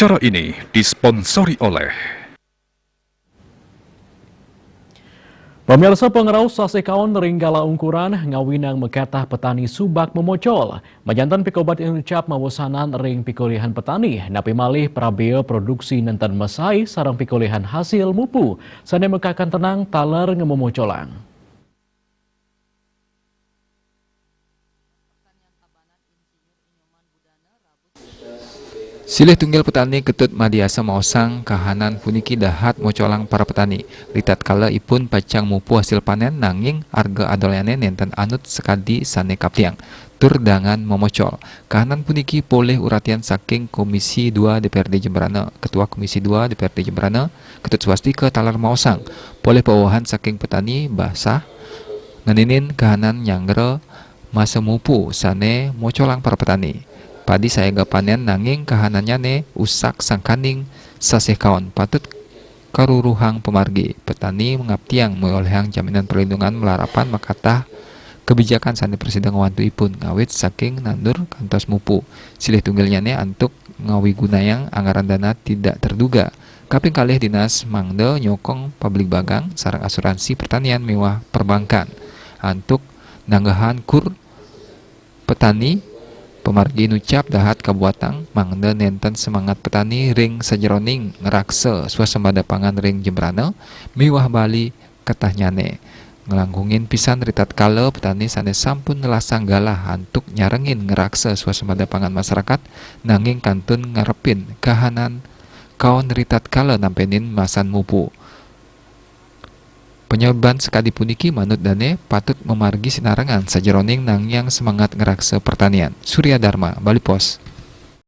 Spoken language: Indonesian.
Acara ini disponsori oleh Pemirsa pengraus sasekaon ringgala ungkuran ngawinang mekatah petani subak memocol. Majantan pikobat ucap mawasanan ring pikulihan petani. Napi malih prabeo produksi nenten mesai sarang pikulihan hasil mupu. Sane mekakan tenang taler ngememocolang. Silih tunggal petani ketut madiasa maosang kahanan puniki dahat mocolang para petani. Litat kala ipun pacang mupu hasil panen nanging arga adolane nenten anut sekadi sane kaptiang. Tur dengan memocol. Kahanan puniki poleh uratian saking Komisi 2 DPRD Jemberana, Ketua Komisi 2 DPRD Jemberana, ketut swastika talar maosang. Poleh pawahan saking petani basah nganinin kahanan nyanggere masa mupu sane mocolang para petani. Padi saya panen nanging kahanannya ne usak sangkaning saseh kawan patut karuruhang pemargi petani mengaptiang meolehang jaminan perlindungan melarapan makatah kebijakan sane presiden ngawantu ipun ngawit saking nandur kantos mupu silih tunggalnya ne antuk ngawi gunayang anggaran dana tidak terduga kaping kalih dinas mangde nyokong publik bagang sarang asuransi pertanian mewah perbankan antuk nanggahan kur petani. Pemargi nucap dahat kabuatang mangda nenten semangat petani ring sajeroning ngerakse swasembada pangan ring Jemberana miwah Bali katahnyane ngelanggungin pisan ritat kala petani sanes sampun nelasang galah antuk nyarengin ngerakse swasembada pangan masyarakat nanging kantun ngarepin kahanan kaon ritat kala nampenin masan mupu. Penyoban sekadi puniki manut dane patut memargi sinarengan sajeroning nangyang semangat ngerakse pertanian. Surya Dharma, Bali Pos.